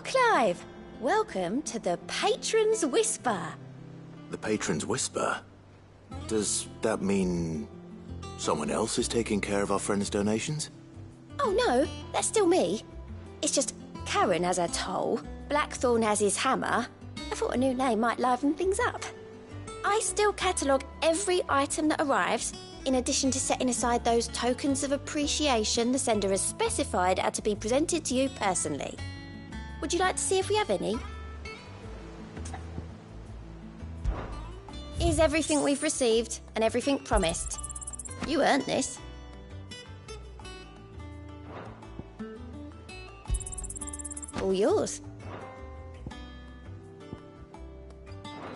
Clive. Welcome to the Patron's Whisper. The Patron's Whisper? Does that mean someone else is taking care of our friend's donations? Oh no, that's still me. It's just Karen has her toll, Blackthorn has his hammer. I thought a new name might liven things up. I still catalogue every item that arrives, in addition to setting aside those tokens of appreciation the sender has specified are to be presented to you personally. Would you like to see if we have any? Here's everything we've received and everything promised. You earned this. All yours.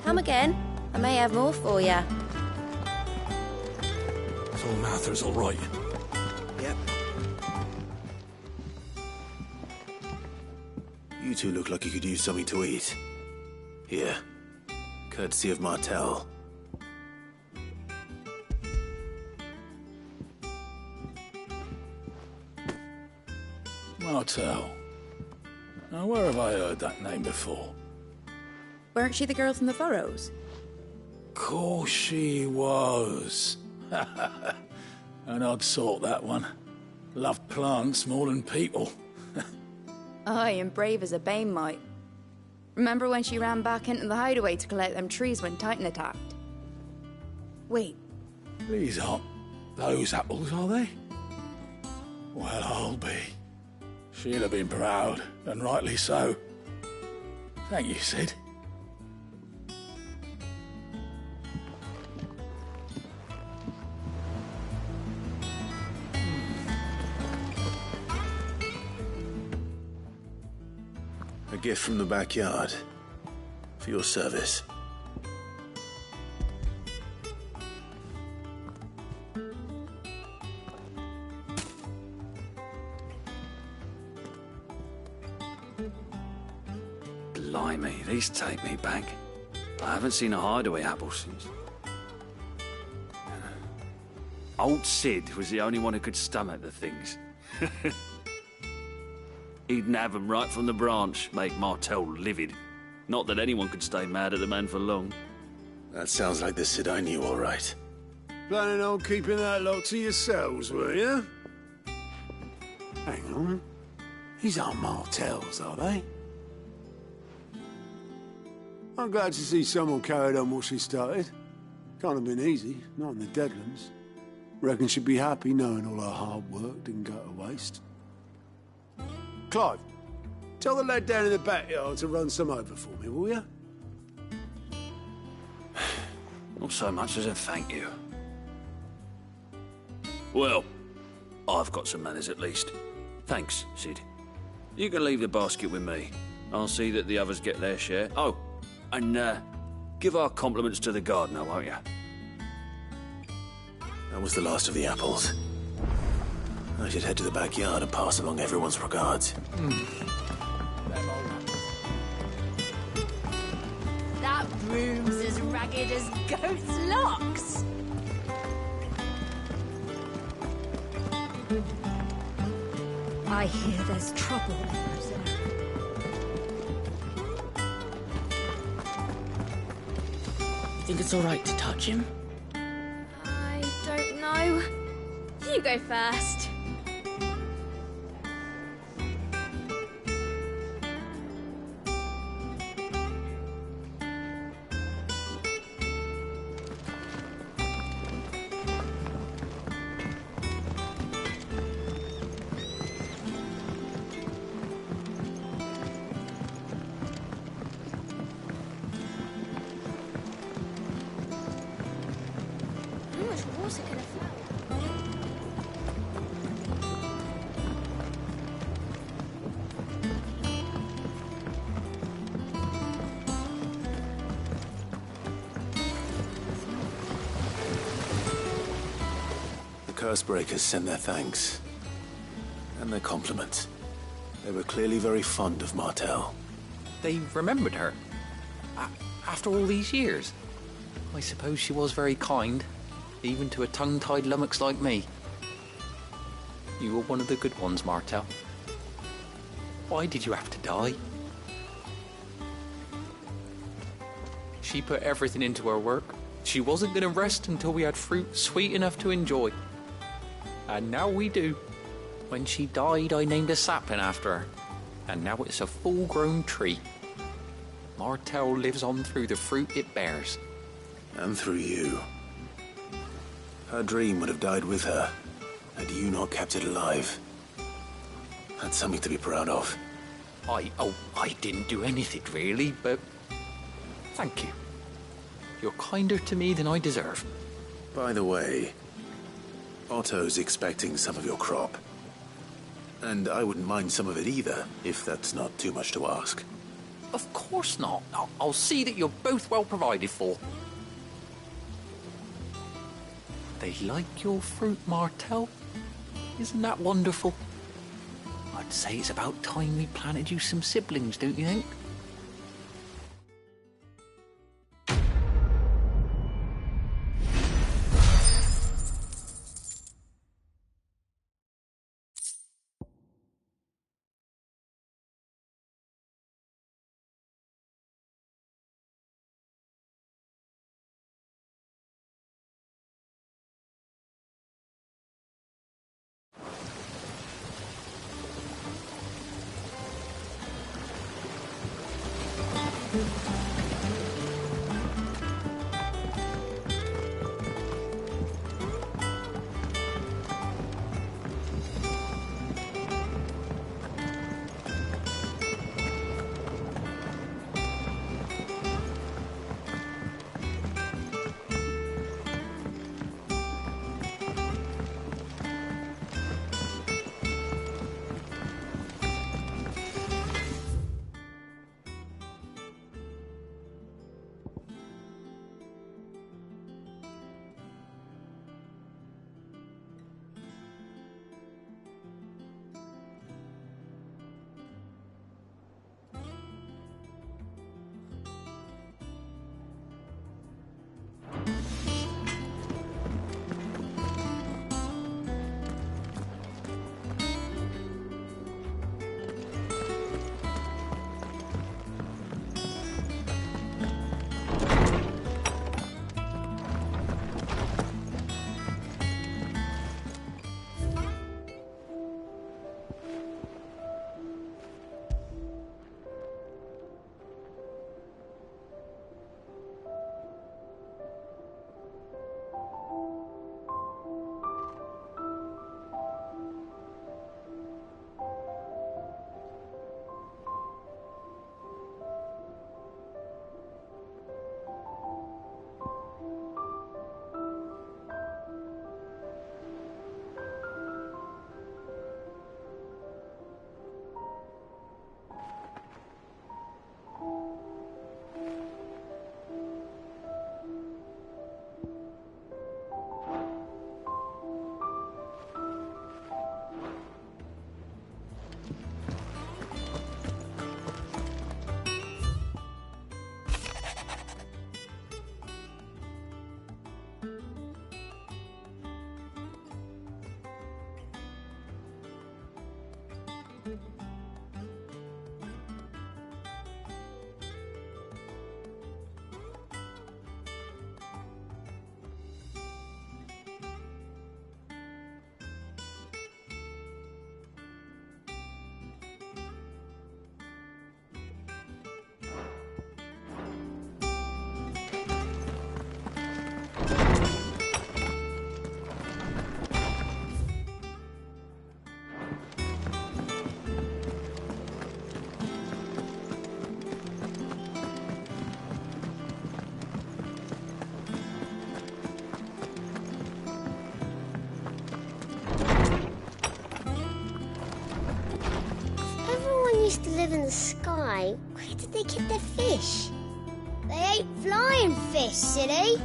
Come again. I may have more for you. So Martha's all right. Yep. You two look like you could use something to eat. Here. Courtesy of Martel. Martel. Now, where have I heard that name before? Weren't she the girl from the Furrows? Course she was. An odd sort, that one. Loved plants more than people. Aye, and brave as a bane might. Remember when she ran back into the hideaway to collect them trees when Titan attacked? Wait. These aren't those apples, are they? Well, I'll be. She'd have been proud, and rightly so. Thank you, Sid. A gift from the backyard. For your service. Blimey, these take me back. I haven't seen a hideaway apple since. Old Sid was the only one who could stomach the things. He'd nab 'em right from the branch, make Martel livid. Not that anyone could stay mad at the man for long. That sounds like the Sid I knew, all right. Planning on keeping that lot to yourselves, were you? Hang on. These aren't Martels, are they? I'm glad to see someone carried on what she started. Can't have been easy, not in the Deadlands. Reckon she'd be happy knowing all her hard work didn't go to waste. Clive, tell the lad down in the backyard to run some over for me, will you? Not so much as a thank you. Well, I've got some manners at least. Thanks, Sid. You can leave the basket with me. I'll see that the others get their share. Oh, and give our compliments to the gardener, won't you? That was the last of the apples. I should head to the backyard and pass along everyone's regards. That broom's as ragged as goat's locks. I hear there's trouble in the reserve. Think it's all right to touch him? I don't know. You go first. How much water can I flow? The Cursebreakers sent their thanks. And their compliments. They were clearly very fond of Martel. They remembered her. After all these years. I suppose she was very kind, even to a tongue-tied lummox like me. You were one of the good ones, Martel. Why did you have to die? She put everything into her work. She wasn't going to rest until we had fruit sweet enough to enjoy. And now we do. When she died, I named a sapling after her. And now it's a full-grown tree. Martell lives on through the fruit it bears. And through you. Her dream would have died with her, had you not kept it alive. That's something to be proud of. I didn't do anything really, but thank you. You're kinder to me than I deserve. By the way, Otto's expecting some of your crop. And I wouldn't mind some of it either, if that's not too much to ask. Of course not. I'll see that you're both well provided for. They like your fruit, Martell. Isn't that wonderful? I'd say it's about time we planted you some siblings, don't you think? Used to live in the sky. Where did they get their fish? They ate flying fish, silly.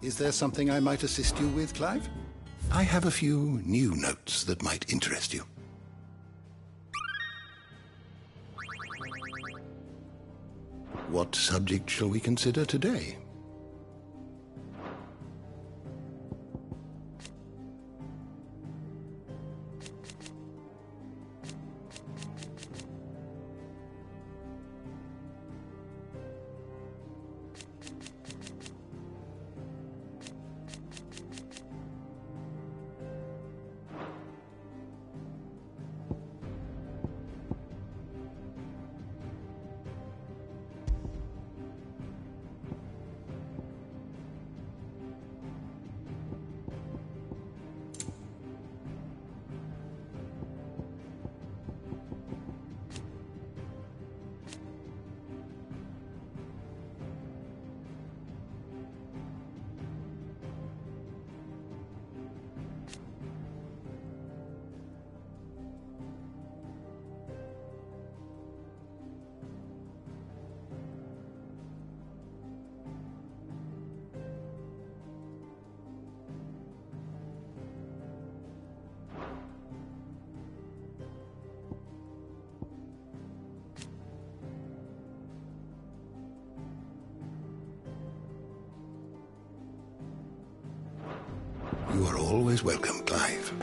Is there something I might assist you with, Clive? I have a few new notes that might interest you. What subject shall we consider today? always welcome, Clive.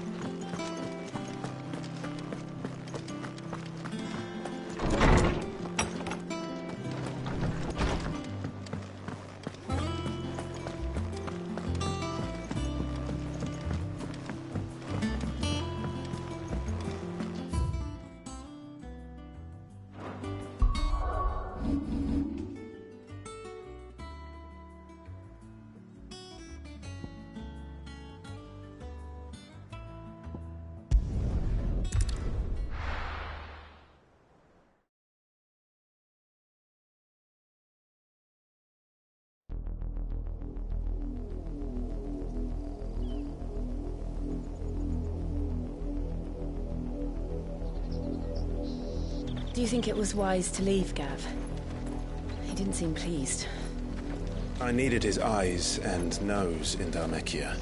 Do you think it was wise to leave, Gav? He didn't seem pleased. I needed his eyes and nose in Dhalmekia.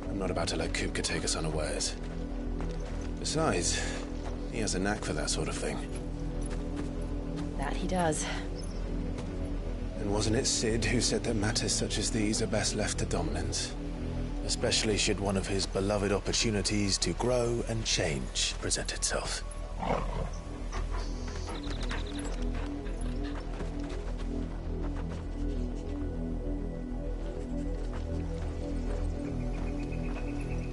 I'm not about to let Kupka take us unawares. Besides, he has a knack for that sort of thing. That he does. And wasn't it Sid who said that matters such as these are best left to dominance? Especially should one of his beloved opportunities to grow and change present itself.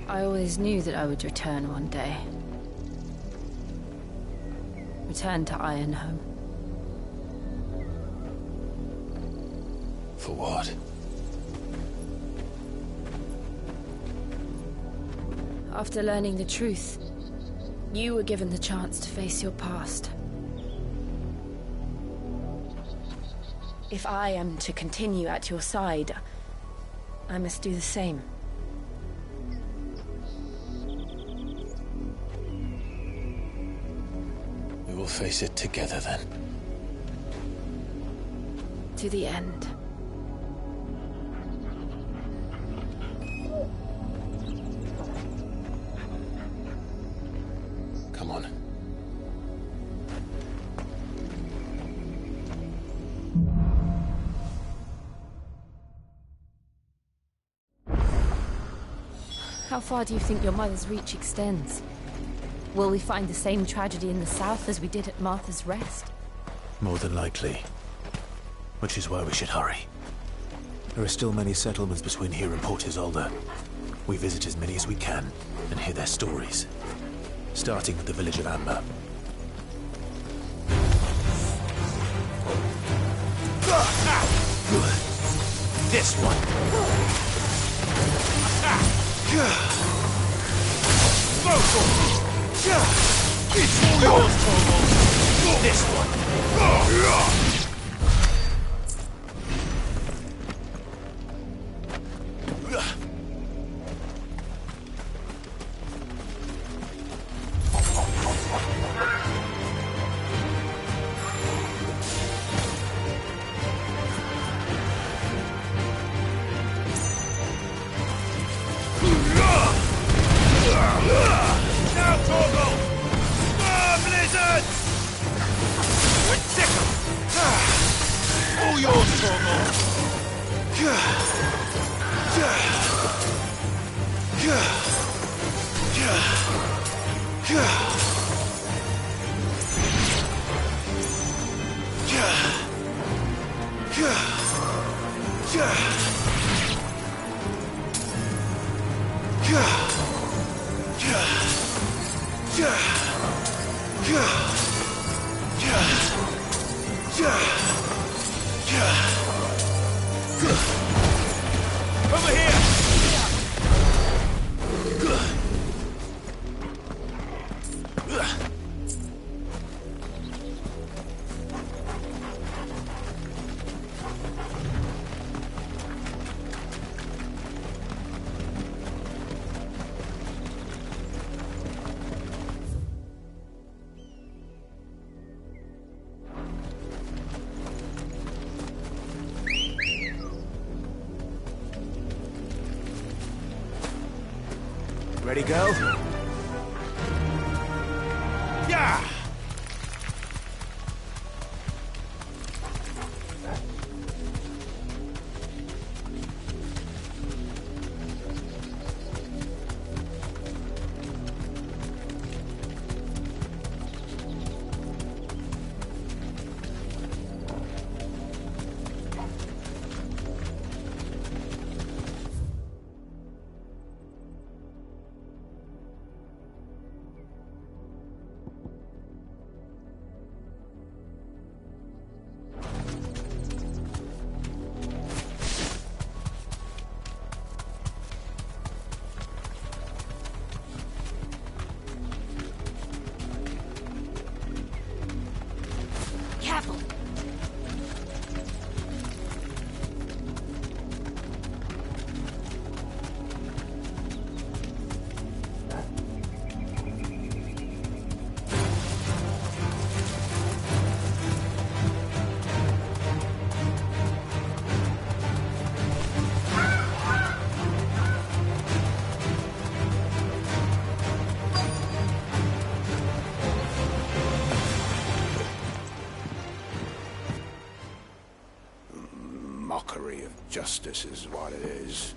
I always knew that I would return one day. Return to Ironhome. For what? After learning the truth, you were given the chance to face your past. If I am to continue at your side, I must do the same. We will face it together then. To the end. Come on. How far do you think your mother's reach extends? Will we find the same tragedy in the south as we did at Martha's Rest? More than likely. Which is why we should hurry. There are still many settlements between here and Port Isolde. We visit as many as we can and hear their stories. Starting with the village of Amber. This one. It's all yours, Torvald. This one. Over here! Ready, go? Yeah! mockery of justice is what it is.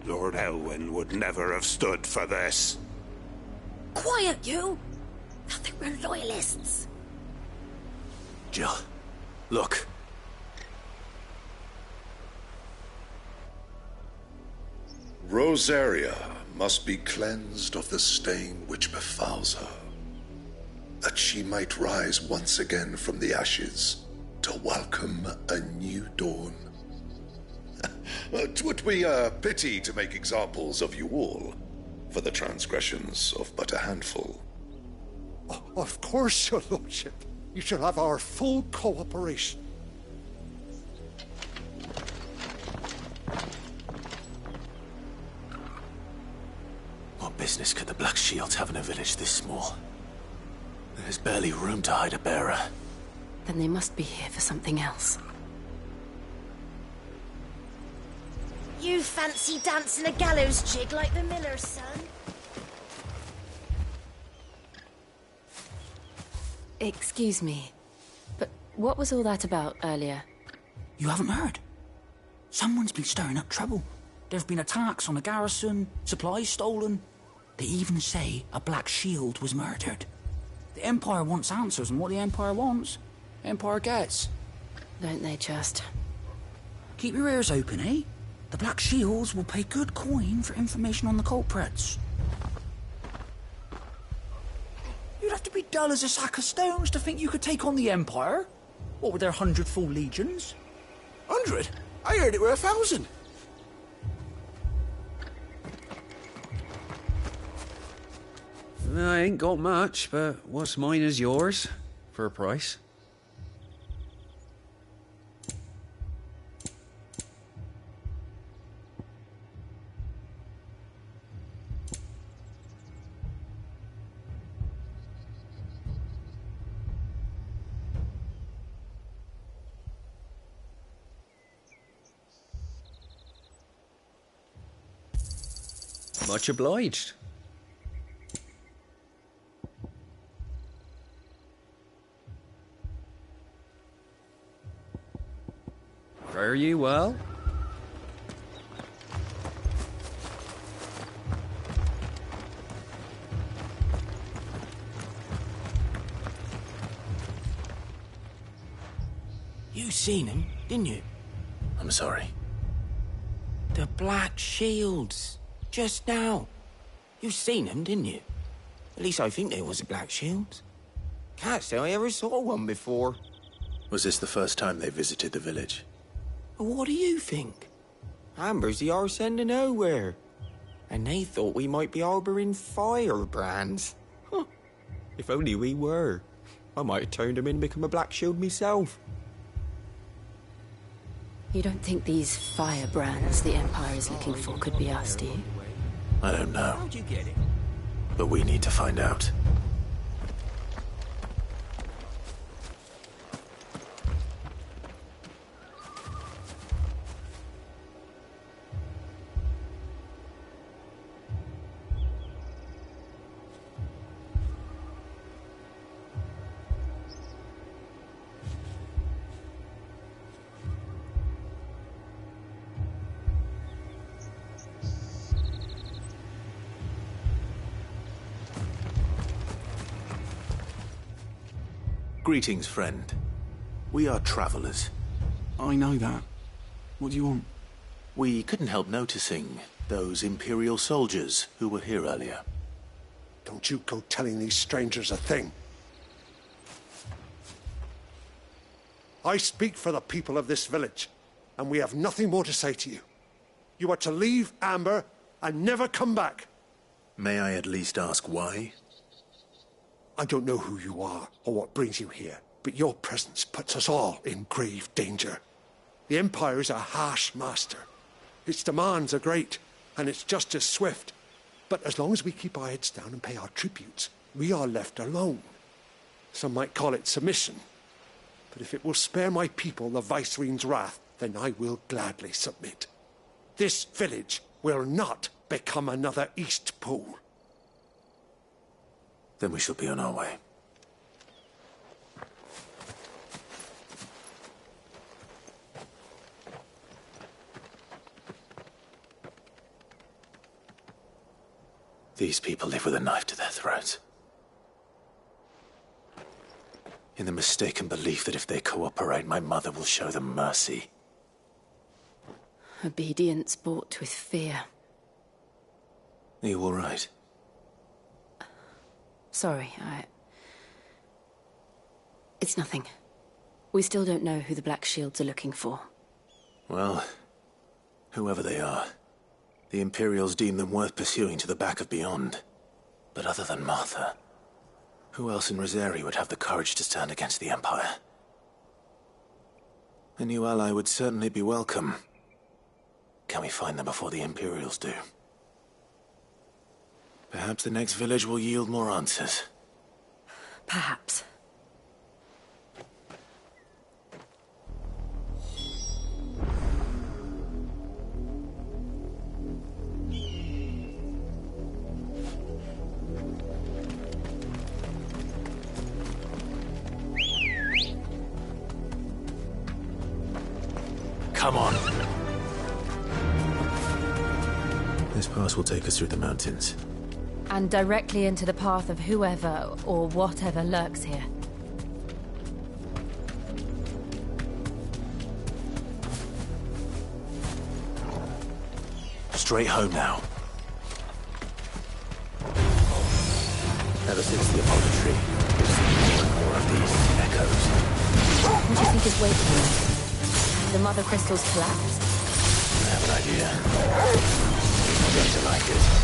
Lord Elwyn would never have stood for this. Quiet, you! I think we're loyalists. Jill, look. Rosaria must be cleansed of the stain which befouls her, that she might rise once again from the ashes to welcome a new dawn. 'Twould be a pity to make examples of you all for the transgressions of but a handful. Of course, your lordship. You shall have our full cooperation. What business could the Black Shields have in a village this small? There's barely room to hide a bearer. Then they must be here for something else. You fancy dancing a gallows jig like the miller's son? Excuse me, but what was all that about earlier? You haven't heard? Someone's been stirring up trouble. There've been attacks on the garrison, supplies stolen. They even say a Black Shield was murdered. The Empire wants answers, and what the Empire wants, Empire gets. Don't they just? Keep your ears open, eh? The Black Shields will pay good coin for information on the culprits. You'd have to be dull as a sack of stones to think you could take on the Empire. What with their 100 full legions? 100? I heard it were 1,000. I ain't got much, but what's mine is yours, for a price. Much obliged. Fare you well? You seen him, didn't you? I'm sorry. The Black Shields. Just now. You seen them, didn't you? At least I think there was a Black Shield. Can't say I ever saw one before. Was this the first time they visited the village? What do you think? Amber's the arse end of nowhere. And they thought we might be harbouring firebrands. Huh. If only we were. I might have turned them in and become a Black Shield myself. You don't think these firebrands the Empire is looking for could be us, do you? I don't know. How'd you get it? But we need to find out. Greetings, friend. We are travelers. I know that. What do you want? We couldn't help noticing those Imperial soldiers who were here earlier. Don't you go telling these strangers a thing. I speak for the people of this village, and we have nothing more to say to you. You are to leave Amber and never come back. May I at least ask why? I don't know who you are or what brings you here, but your presence puts us all in grave danger. The Empire is a harsh master. Its demands are great, and its justice swift. But as long as we keep our heads down and pay our tributes, we are left alone. Some might call it submission. But if it will spare my people the Viceroy's wrath, then I will gladly submit. This village will not become another Eastpool. Then we shall be on our way. These people live with a knife to their throats. In the mistaken belief that if they cooperate, my mother will show them mercy. Obedience bought with fear. Are you all right? Sorry, It's nothing. We still don't know who the Black Shields are looking for. Well, whoever they are, the Imperials deem them worth pursuing to the back of beyond. But other than Martha, who else in Rosari would have the courage to stand against the Empire? A new ally would certainly be welcome. Can we find them before the Imperials do? Perhaps the next village will yield more answers. Perhaps. Come on. This pass will take us through the mountains. And directly into the path of whoever or whatever lurks here. Straight home now. Ever since the Apollo tree, we've seen more and more of these echoes. What do you think is waiting there? The mother crystals collapsed? I have an idea. You're going to like it.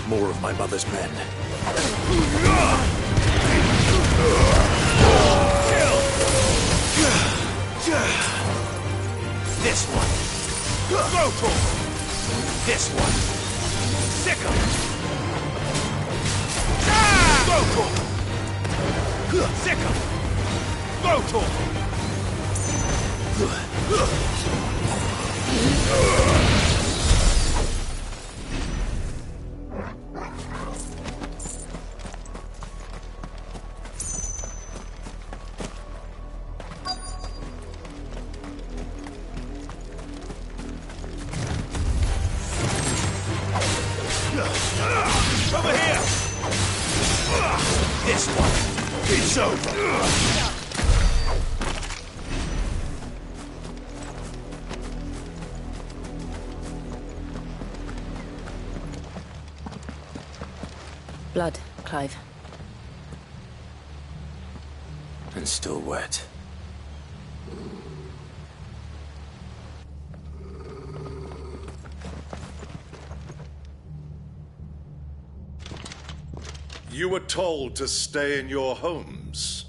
More of my mother's men. This one. Go for it. This one. Sick him. Go for it. Sick him. Go for it. Over here! This one! It's over! Blood, Clive. And still wet. You were told to stay in your homes.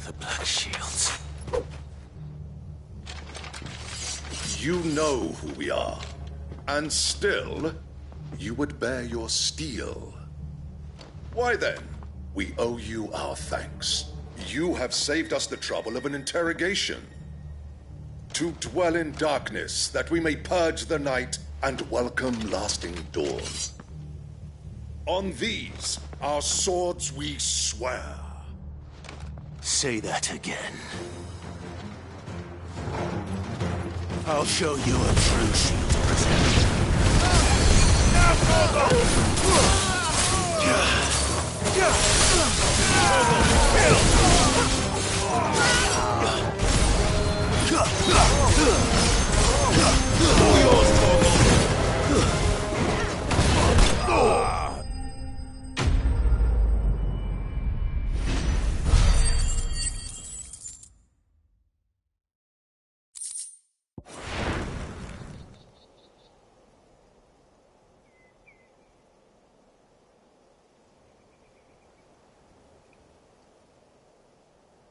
The Black Shields. You know who we are. And still, you would bear your steel. Why then, we owe you our thanks. You have saved us the trouble of an interrogation. To dwell in darkness, that we may purge the night and welcome lasting dawn. On these, our swords we swear. Say that again. I'll show you a true shield present.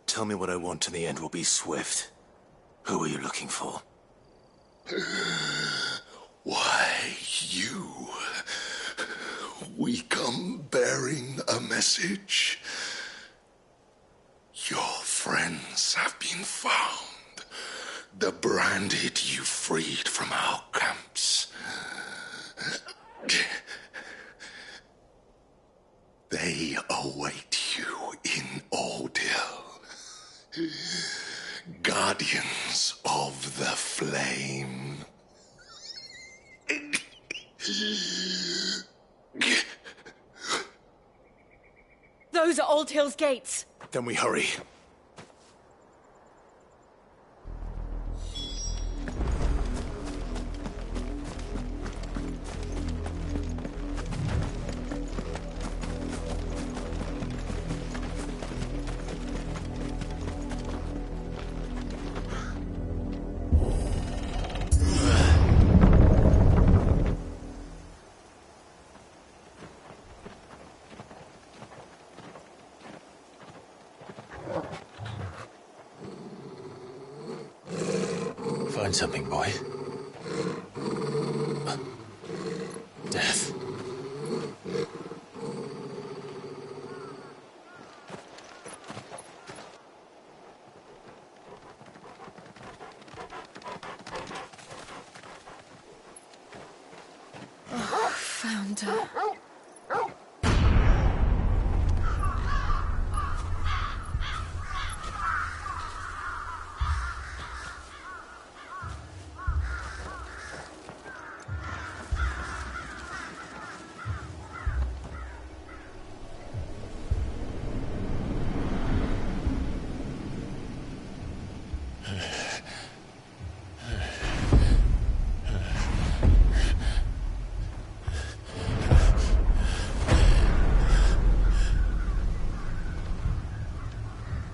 Tell me what I want and the end will be swift. Who are you looking for? Why, you. We come bearing a message. Your friends have been found. The branded you freed from our camps. They await you in Odil. Guardians of the Flame. Those are Old Hill's gates. Then we hurry. Find something, boy. Death. Oh, found her.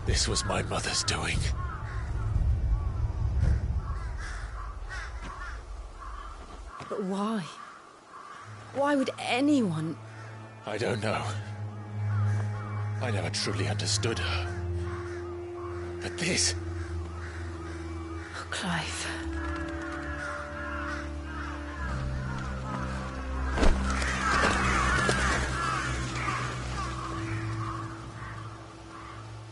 This was my mother's doing. But why? Why would anyone... I don't know. I never truly understood her. But this... Oh, Clive.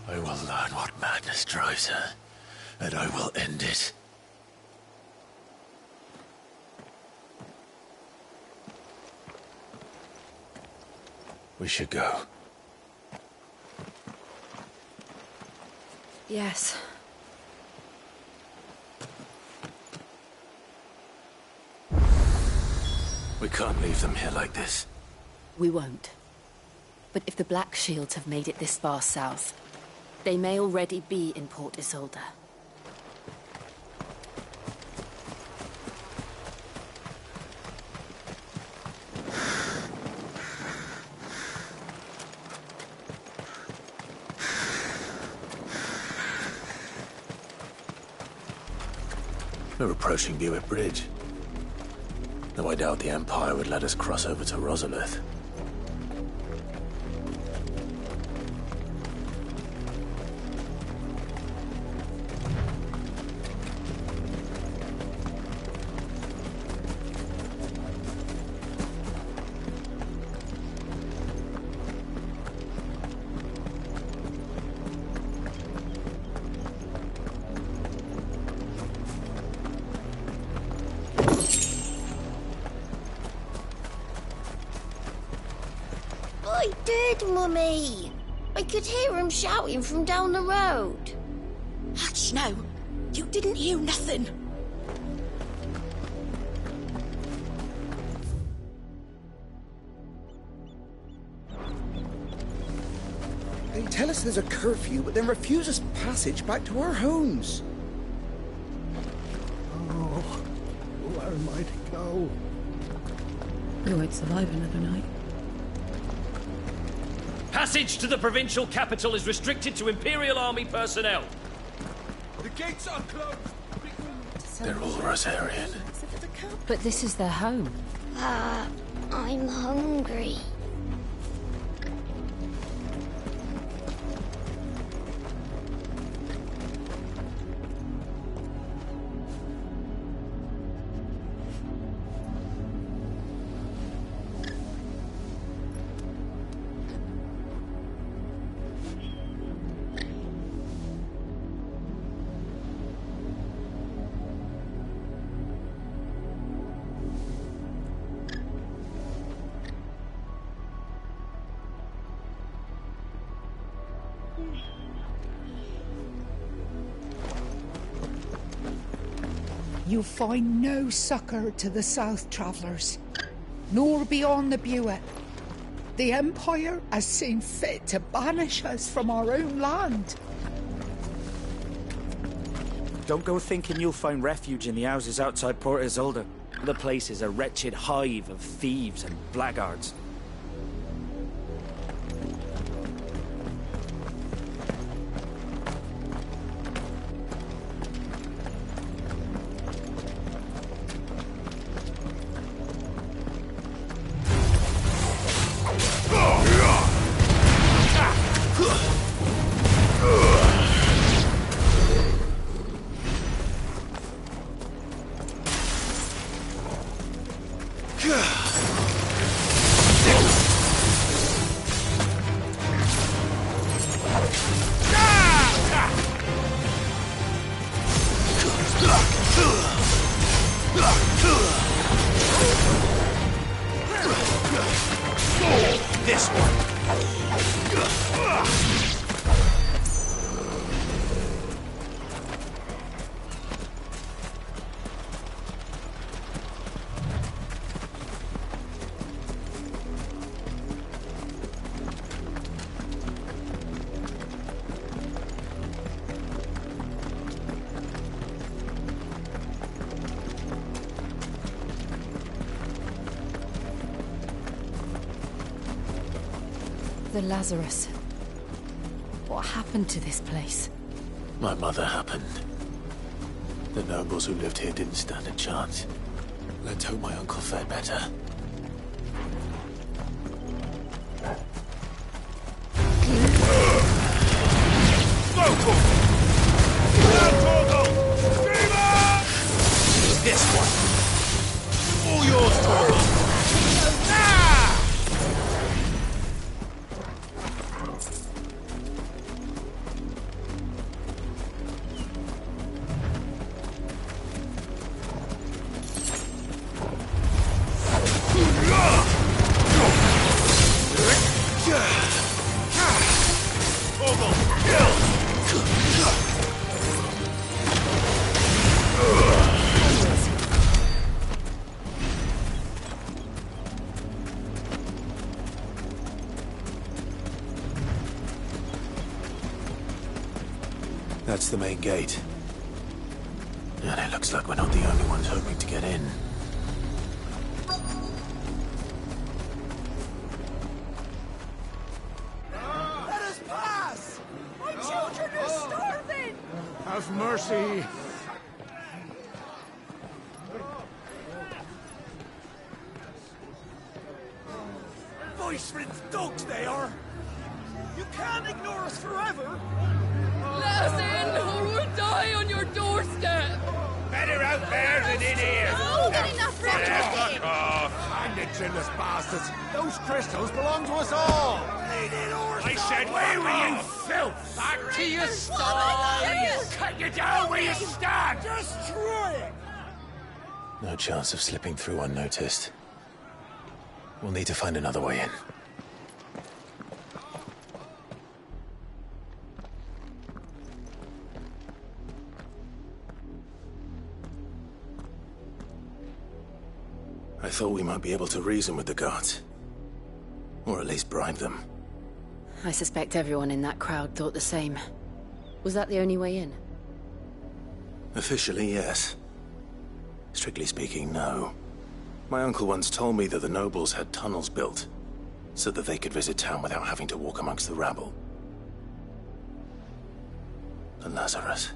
I will learn what madness drives her, and I will end it. We should go. Yes. We can't leave them here like this. We won't. But if the Black Shields have made it this far south, they may already be in Port Isolde. We're approaching Buick Bridge. Though I doubt the Empire would let us cross over to Rosalith. I did, Mummy. I could hear him shouting from down the road. Hush, no. You didn't hear nothing. They tell us there's a curfew, but then refuse us passage back to our homes. Oh, where am I to go? We won't survive another night. Passage to the provincial capital is restricted to Imperial Army personnel. The gates are closed! They're all Rosarian. But this is their home. I'm hungry. You find no succour to the south travellers, nor beyond the Buet. The Empire has seen fit to banish us from our own land. Don't go thinking you'll find refuge in the houses outside Port Isolde. The place is a wretched hive of thieves and blackguards. This one. The Lazarus. What happened to this place? My mother happened. The nobles who lived here didn't stand a chance. Let's hope my uncle fared better. This one. All yours, Torgal. That's the main gate. And it looks like we're not the only ones hoping to get in. Let us pass! My children are starving! Have mercy. Iceland's dogs they are! You can't ignore us forever! Let us in, or we'll die on your doorstep! Better out there than in here! Oh, get enough for Fuck off! And the trimless bastards! Those crystals belong to us all! I said, where were you, filth? Back to your sties! Cut you down where you stand! Just try it! No chance of slipping through unnoticed. We'll need to find another way in. I thought we might be able to reason with the guards. Or at least bribe them. I suspect everyone in that crowd thought the same. Was that the only way in? Officially, yes. Strictly speaking, no. My uncle once told me that the nobles had tunnels built, so that they could visit town without having to walk amongst the rabble. And Lazarus.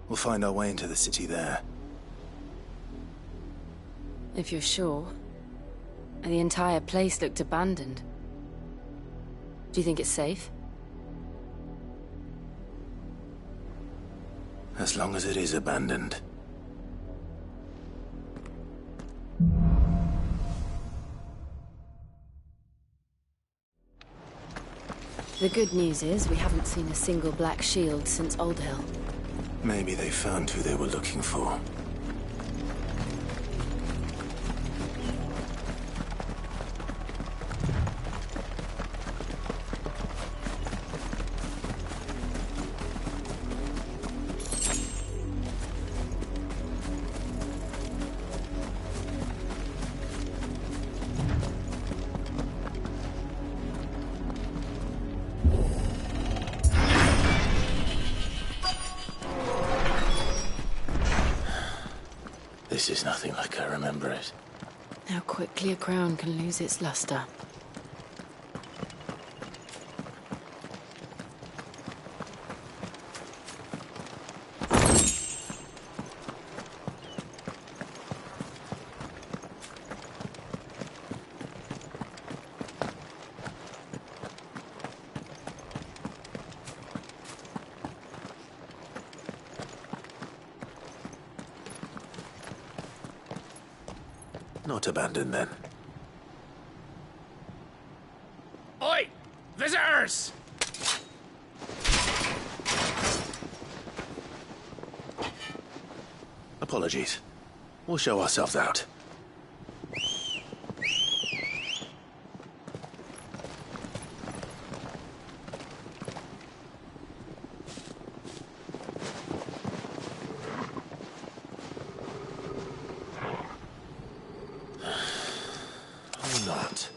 We'll find our way into the city there. If you're sure. The entire place looked abandoned. Do you think it's safe? As long as it is abandoned. The good news is we haven't seen a single black shield since Old Hill. Maybe they found who they were looking for. This is nothing like I remember it. How quickly a crown can lose its luster. Not abandoned, then. Oi! Visitors! Apologies. We'll show ourselves out. Not.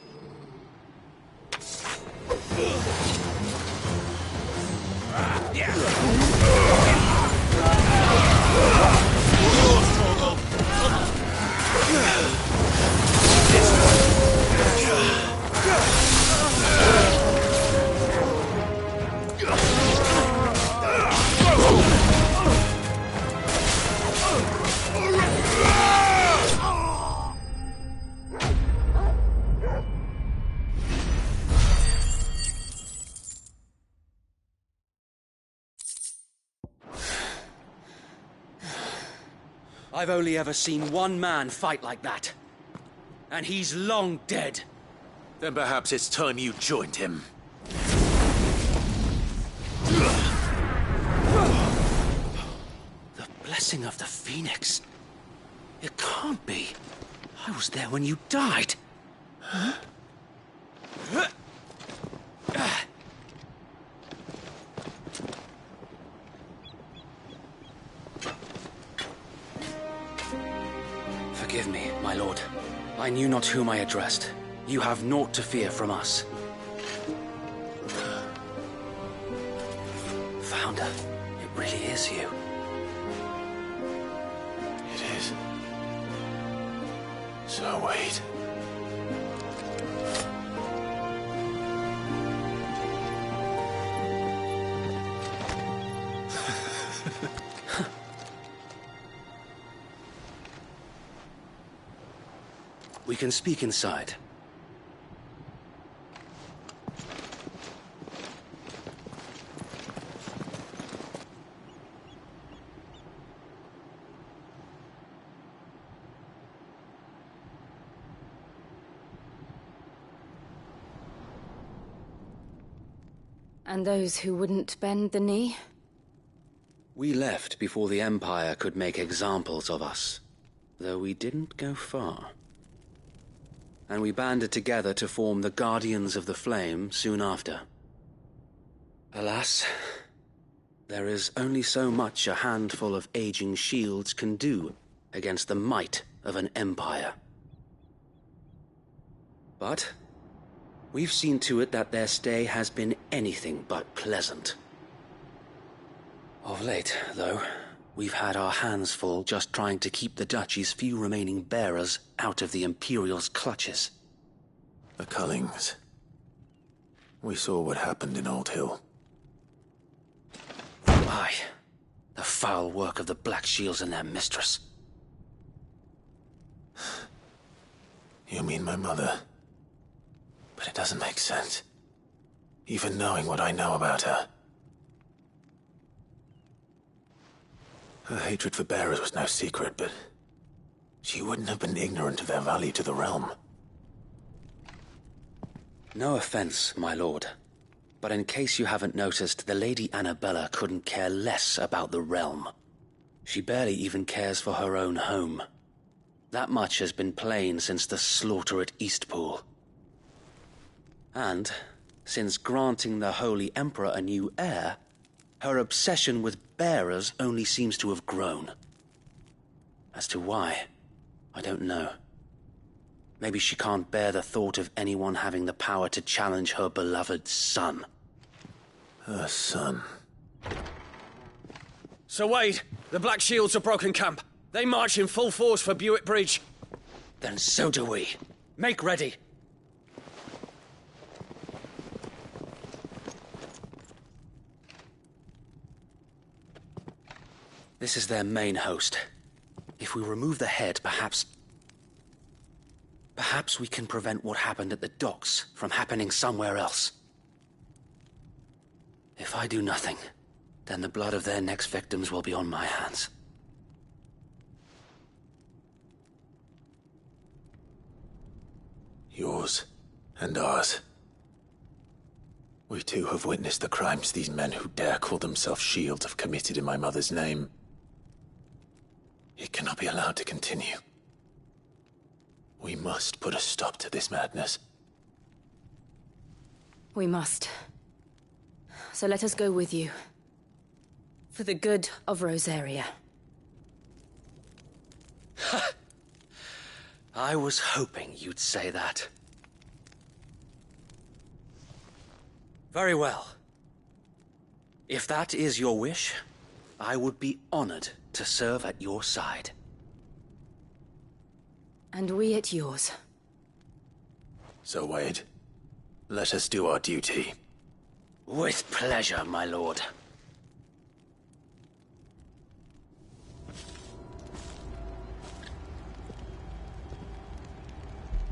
I've only ever seen one man fight like that. And he's long dead. Then perhaps it's time you joined him. The blessing of the Phoenix. It can't be. I was there when you died. Huh? Forgive me, my lord. I knew not whom I addressed. You have naught to fear from us. Founder, it really is you. It is. So wait. We can speak inside. And those who wouldn't bend the knee? We left before the Empire could make examples of us, though we didn't go far. And we banded together to form the Guardians of the Flame soon after. Alas, there is only so much a handful of aging shields can do against the might of an empire. But we've seen to it that their stay has been anything but pleasant. Of late, though, we've had our hands full just trying to keep the Duchy's few remaining bearers out of the Imperial's clutches. The Cullings. We saw what happened in Old Hill. Aye, the foul work of the Black Shields and their mistress. You mean my mother? But it doesn't make sense. Even knowing what I know about her. Her hatred for bearers was no secret, but she wouldn't have been ignorant of their value to the realm. No offense, my lord, but in case you haven't noticed, the Lady Annabella couldn't care less about the realm. She barely even cares for her own home. That much has been plain since the slaughter at Eastpool. And, since granting the Holy Emperor a new heir, her obsession with bearers only seems to have grown. As to why, I don't know. Maybe she can't bear the thought of anyone having the power to challenge her beloved son. Her son. Sir Wade, the Black Shields have broken camp. They march in full force for Buick Bridge. Then so do we. Make ready. This is their main host. If we remove the head, perhaps we can prevent what happened at the docks from happening somewhere else. If I do nothing, then the blood of their next victims will be on my hands. Yours and ours. We too have witnessed the crimes these men who dare call themselves shields have committed in my mother's name. It cannot be allowed to continue. We must put a stop to this madness. We must. So let us go with you. For the good of Rosaria. I was hoping you'd say that. Very well. If that is your wish, I would be honored to serve at your side. And we at yours. So, Wade, let us do our duty. With pleasure, my lord.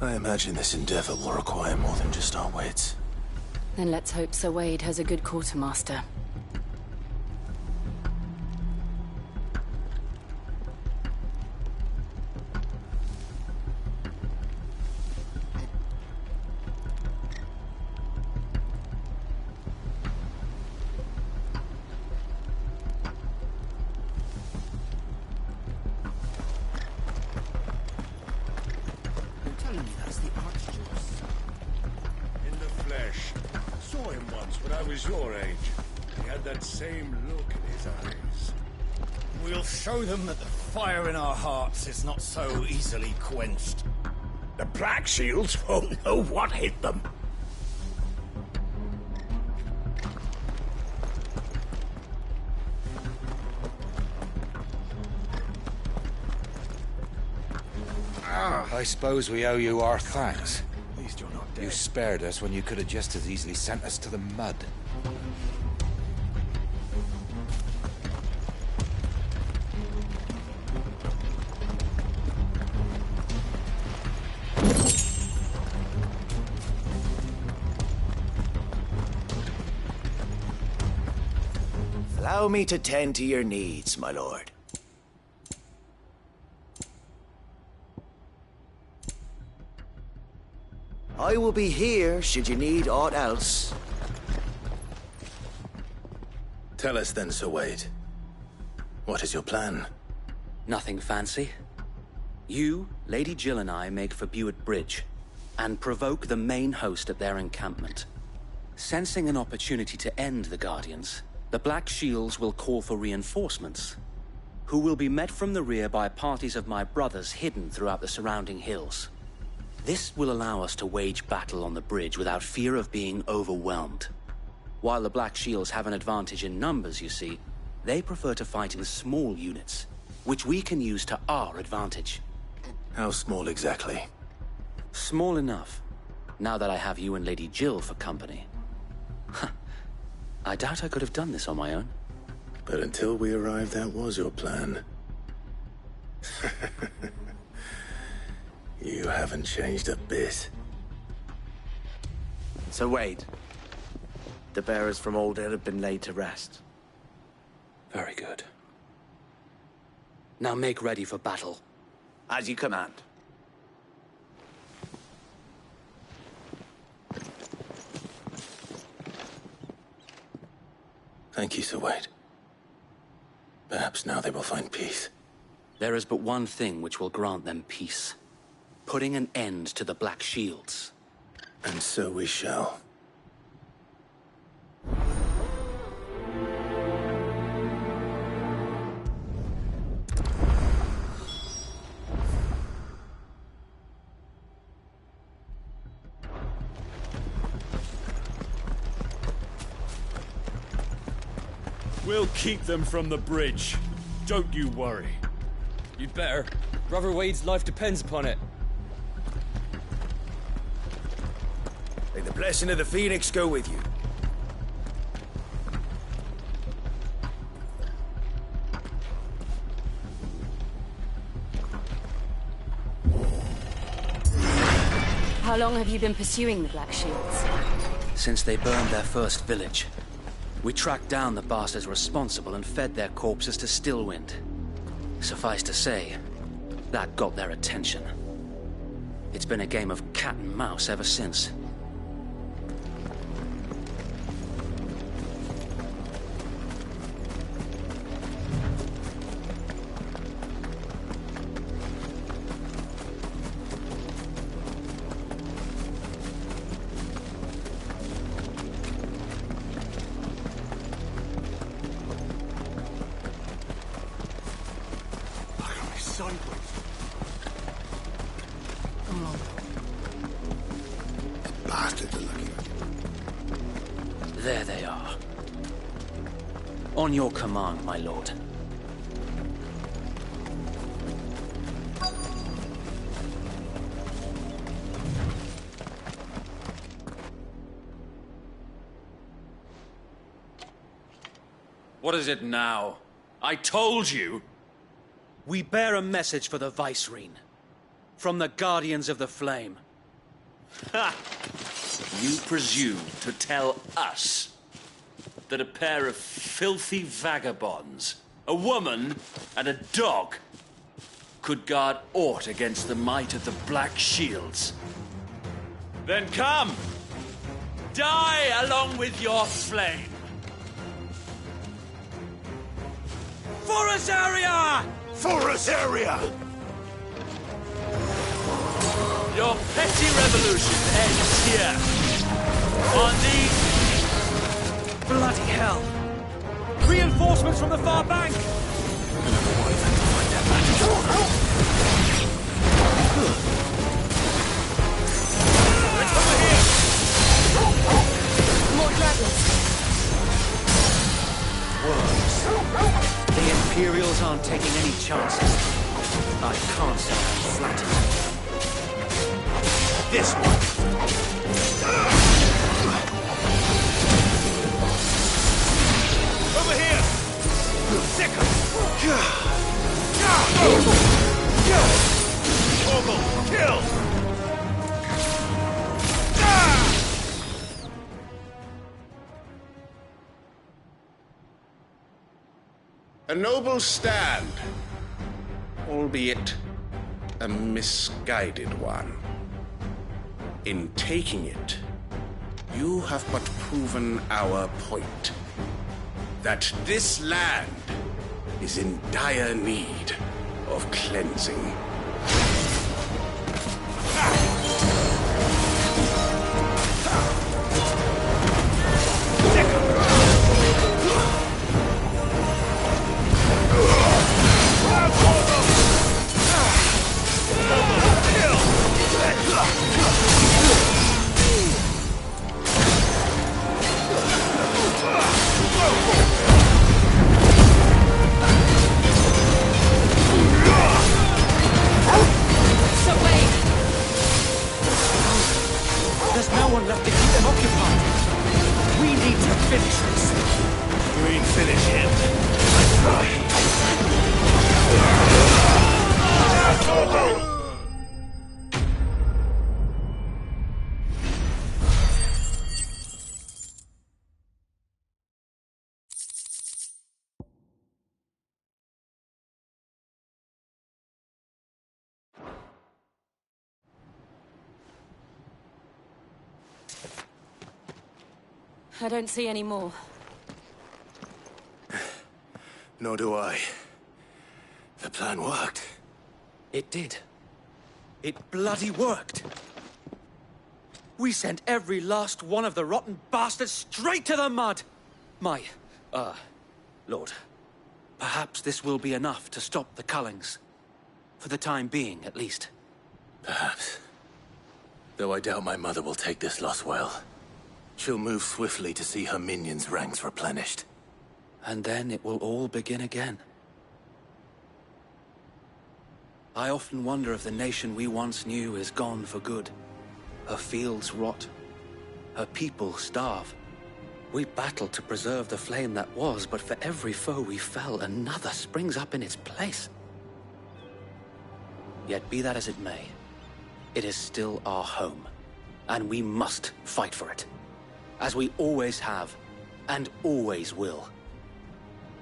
I imagine this endeavor will require more than just our wits. Then let's hope Sir Wade has a good quartermaster. Your age. He had that same look in his eyes. We'll show them that the fire in our hearts is not so easily quenched. The Black Shields won't know what hit them. I suppose we owe you our thanks. At least you're not dead. You spared us when you could have just as easily sent us to the mud. Allow me to tend to your needs, my lord. I will be here should you need aught else. Tell us then, Sir Wade. What is your plan? Nothing fancy. You, Lady Jill and I make for Buett Bridge, and provoke the main host at their encampment. Sensing an opportunity to end the Guardians, the Black Shields will call for reinforcements, who will be met from the rear by parties of my brothers hidden throughout the surrounding hills. This will allow us to wage battle on the bridge without fear of being overwhelmed. While the Black Shields have an advantage in numbers, you see, they prefer to fight in small units, which we can use to our advantage. How small exactly? Small enough, now that I have you and Lady Jill for company. I doubt I could have done this on my own. But until we arrived, that was your plan. You haven't changed a bit. Sir Wade, the bearers from Old Ed have been laid to rest. Very good. Now make ready for battle. As you command. Thank you, Sir Wade. Perhaps now they will find peace. There is but one thing which will grant them peace. Putting an end to the Black Shields. And so we shall. We'll keep them from the bridge. Don't you worry. You'd better. Brother Wade's life depends upon it. May the blessing of the Phoenix go with you. How long have you been pursuing the Black Shields? Since they burned their first village. We tracked down the bastards responsible and fed their corpses to Stillwind. Suffice to say, that got their attention. It's been a game of cat and mouse ever since. There they are. On your command, my lord. What is it now? I told you! We bear a message for the Vicereine. From the Guardians of the Flame. Ha! You presume to tell us that a pair of filthy vagabonds, a woman and a dog, could guard aught against the might of the Black Shields? Then come! Die along with your flame! For Azaria! For Azaria! Your petty revolution ends here. On the... Bloody hell! Reinforcements from the far bank! Let's over here! More dragons! Worms. The Imperials aren't taking any chances. I can't say I'm flattered. This one! Over here! Sicker! Ogle, kill! A noble stand, albeit a misguided one. In taking it, you have but proven our point. That this land is in dire need of cleansing. There's no one left to keep them occupied. We need to finish this. We ain't finish him. I don't see any more. Nor do I. The plan worked. It did. It bloody worked. We sent every last one of the rotten bastards straight to the mud! Lord, perhaps this will be enough to stop the Cullings. For the time being, at least. Perhaps. Though I doubt my mother will take this loss well. She'll move swiftly to see her minions' ranks replenished. And then it will all begin again. I often wonder if the nation we once knew is gone for good. Her fields rot. Her people starve. We battled to preserve the flame that was, but for every foe we fell, another springs up in its place. Yet be that as it may, it is still our home, and we must fight for it. As we always have, and always will.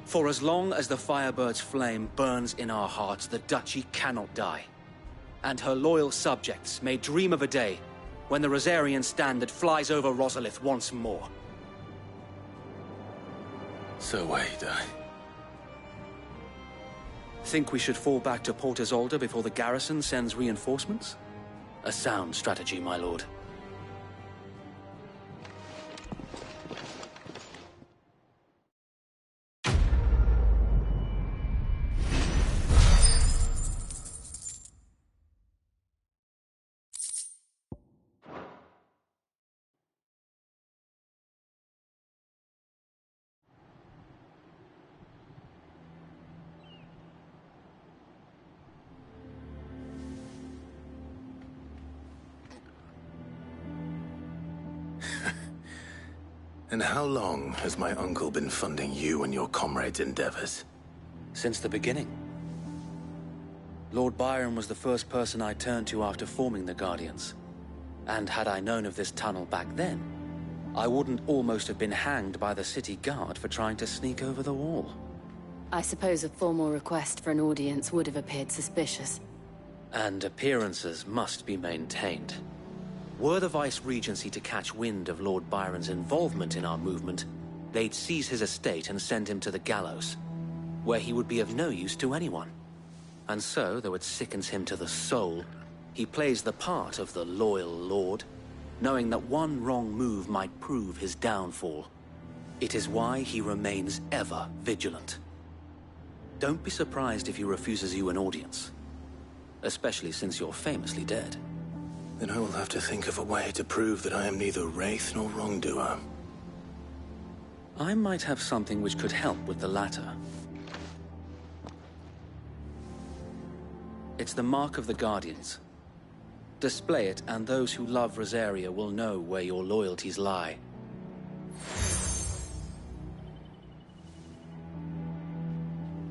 For as long as the Firebird's flame burns in our hearts, the Duchy cannot die. And her loyal subjects may dream of a day when the Rosarian standard flies over Rosalith once more. So wait, Think we should fall back to Port Isolde before the garrison sends reinforcements? A sound strategy, my lord. And how long has my uncle been funding you and your comrades' endeavors? Since the beginning. Lord Byron was the first person I turned to after forming the Guardians. And had I known of this tunnel back then, I wouldn't almost have been hanged by the city guard for trying to sneak over the wall. I suppose a formal request for an audience would have appeared suspicious. And appearances must be maintained. Were the Vice-Regency to catch wind of Lord Byron's involvement in our movement, they'd seize his estate and send him to the gallows, where he would be of no use to anyone. And so, though it sickens him to the soul, he plays the part of the loyal lord, knowing that one wrong move might prove his downfall. It is why he remains ever vigilant. Don't be surprised if he refuses you an audience, especially since you're famously dead. Then I will have to think of a way to prove that I am neither wraith nor wrongdoer. I might have something which could help with the latter. It's the mark of the Guardians. Display it, and those who love Rosaria will know where your loyalties lie.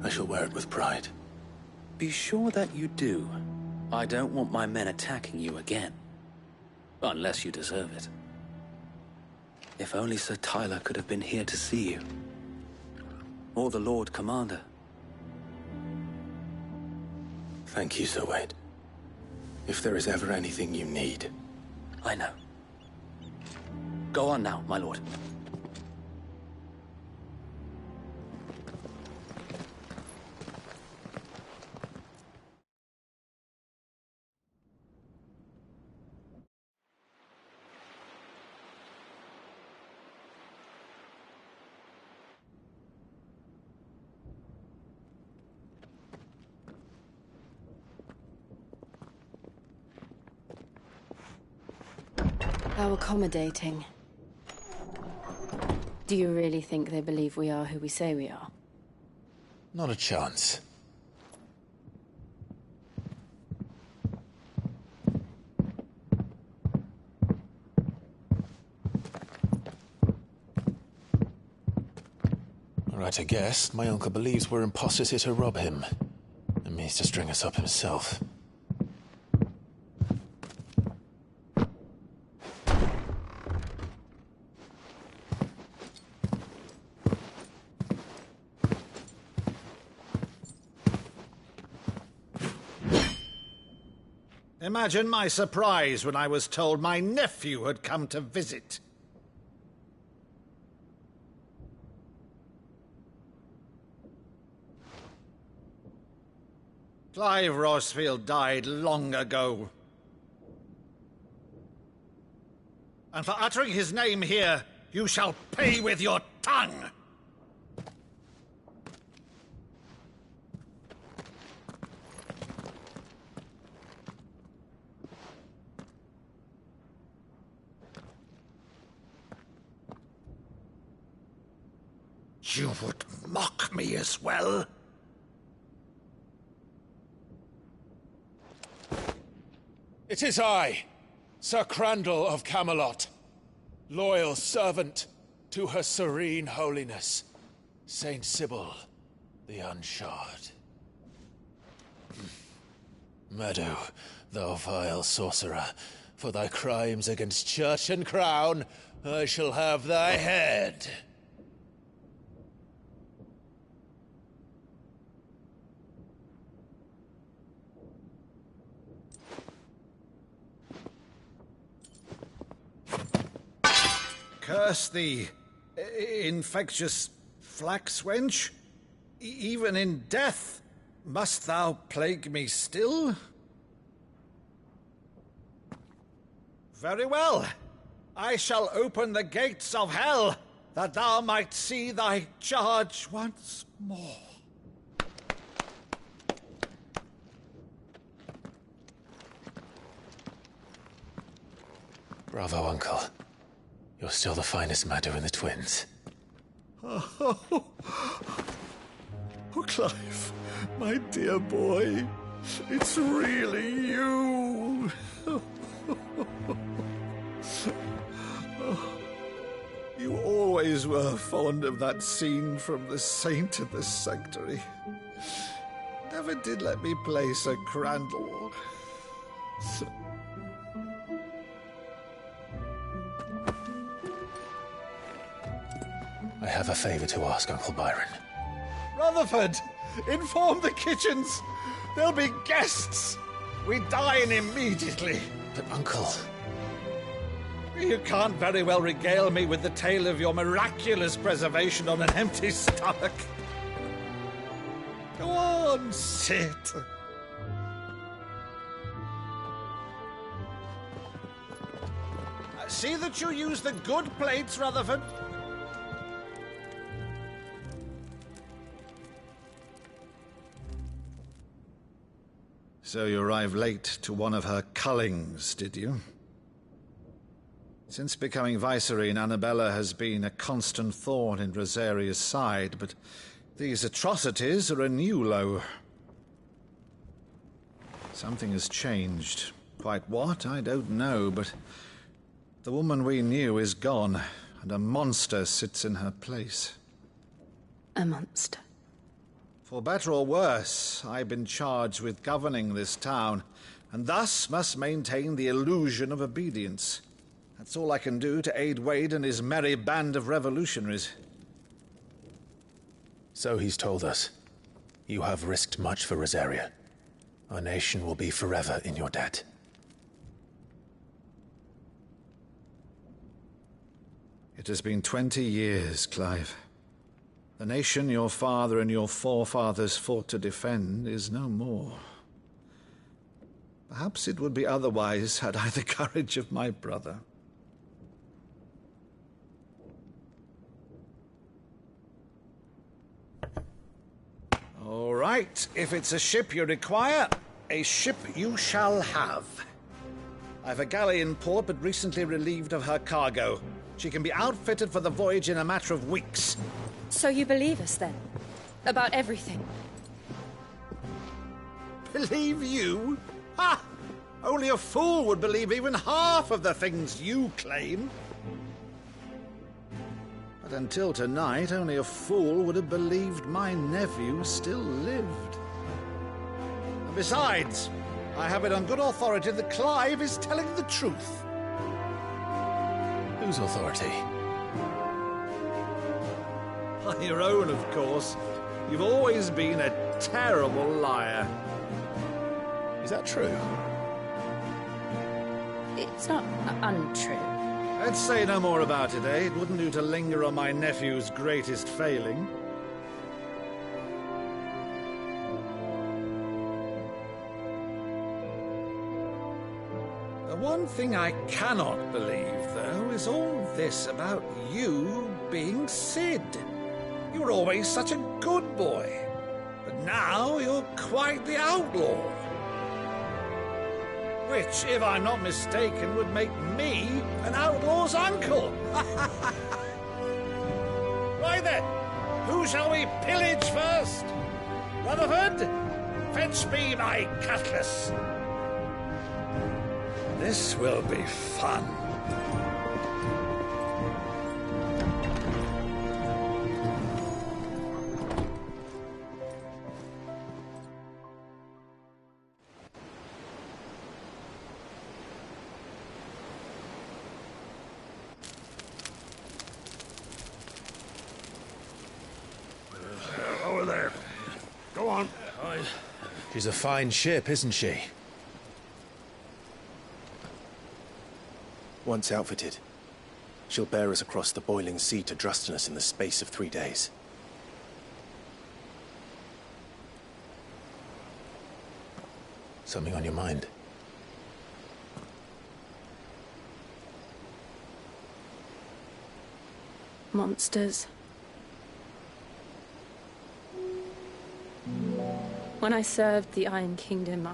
I shall wear it with pride. Be sure that you do. I don't want my men attacking you again. Unless you deserve it. If only Sir Tyler could have been here to see you. Or the Lord Commander. Thank you, Sir Wade. If there is ever anything you need... I know. Go on now, my lord. How accommodating. Do you really think they believe we are who we say we are? Not a chance. Right, I guess. My uncle believes we're imposters here to rob him. And means to string us up himself. Imagine my surprise when I was told my nephew had come to visit. Clive Rossfield died long ago. And for uttering his name here, you shall pay with your tongue! You would mock me as well? It is I, Sir Crandall of Camelot, loyal servant to Her Serene Holiness, Saint Sybil the Unshod. Meadow, thou vile sorcerer, for thy crimes against church and crown, I shall have thy head. Curse thee, infectious flax wench. Even in death, must thou plague me still? Very well. I shall open the gates of hell, that thou might see thy charge once more. Bravo, Uncle. You're still the finest Meadow in the twins. Oh, Clive, my dear boy, it's really you. You always were fond of that scene from The Saint of the Sanctuary. Never did let me play Sir Crandall. I have a favor to ask, Uncle Byron. Rutherford, inform the kitchens. There'll be guests. We dine immediately. But, Uncle... You can't very well regale me with the tale of your miraculous preservation on an empty stomach. Go on, sit. See that you use the good plates, Rutherford. So you arrived late to one of her cullings, did you? Since becoming Vicereine, Annabella has been a constant thorn in Rosaria's side, but these atrocities are a new low. Something has changed. Quite what, I don't know, but the woman we knew is gone, and a monster sits in her place. A monster? For better or worse, I've been charged with governing this town, and thus must maintain the illusion of obedience. That's all I can do to aid Wade and his merry band of revolutionaries. So he's told us. You have risked much for Rosaria. Our nation will be forever in your debt. It has been 20 years, Clive. The nation your father and your forefathers fought to defend is no more. Perhaps it would be otherwise had I the courage of my brother. All right, if it's a ship you require, a ship you shall have. I've a galley in port, but recently relieved of her cargo. She can be outfitted for the voyage in a matter of weeks. So you believe us, then? About everything? Believe you? Ha! Only a fool would believe even half of the things you claim. But until tonight, only a fool would have believed my nephew still lived. And besides, I have it on good authority that Clive is telling the truth. Whose authority? On your own, of course. You've always been a terrible liar. Is that true? It's not untrue. Let's say no more about it, eh? It wouldn't do to linger on my nephew's greatest failing. The one thing I cannot believe, though, is all this about you being Sid. You were always such a good boy, but now you're quite the outlaw. Which, if I'm not mistaken, would make me an outlaw's uncle. Right then, who shall we pillage first? Rutherford, fetch me my cutlass. This will be fun. Over there. Go on. She's a fine ship, isn't she? Once outfitted, she'll bear us across the boiling sea to Drustinus in the space of 3 days. Something on your mind? Monsters. When I served the Iron Kingdom,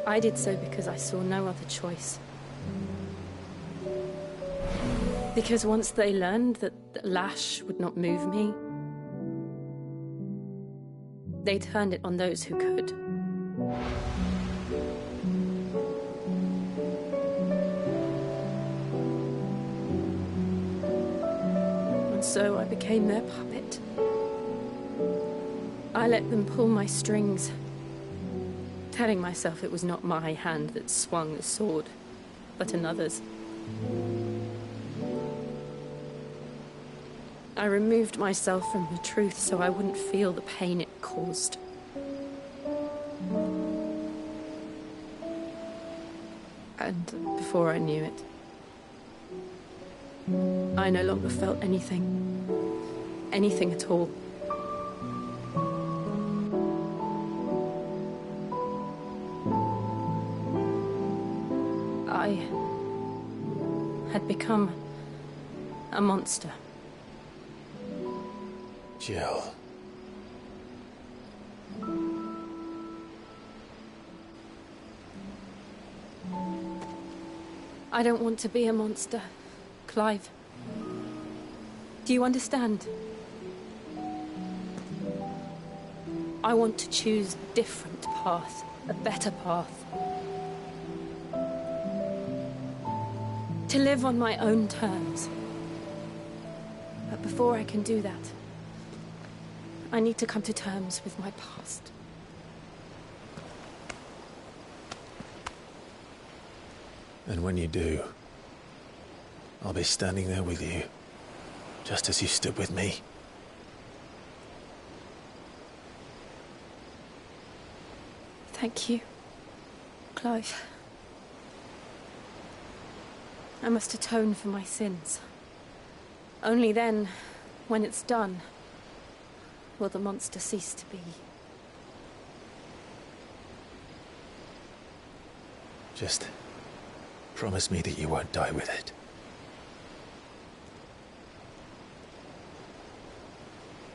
I did so because I saw no other choice. Because once they learned that the lash would not move me, they turned it on those who could. And so I became their puppet. I let them pull my strings, telling myself it was not my hand that swung the sword, but another's. I removed myself from the truth so I wouldn't feel the pain it caused. And before I knew it, I no longer felt anything at all. I had become a monster. Jill. I don't want to be a monster, Clive. Do you understand? I want to choose a different path, a better path. To live on my own terms. But before I can do that, I need to come to terms with my past. And when you do, I'll be standing there with you, just as you stood with me. Thank you, Clive. I must atone for my sins. Only then, when it's done, will the monster cease to be. Just promise me that you won't die with it.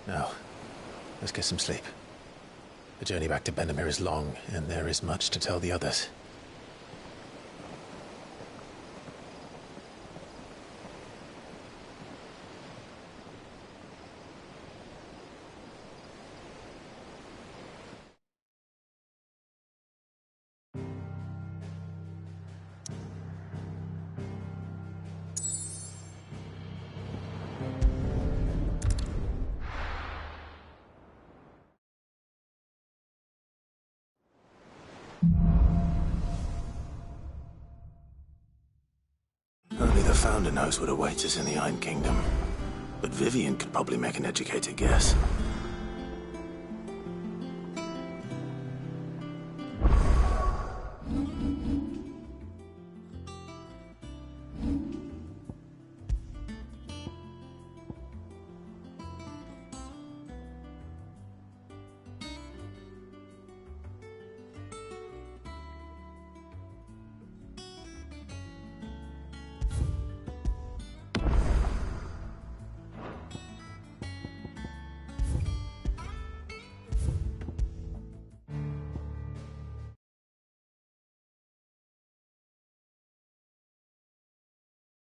Now, let's get some sleep. The journey back to Benamir is long, and there is much to tell the others. Only the Founder knows what awaits us in the Iron Kingdom. But Vivian could probably make an educated guess.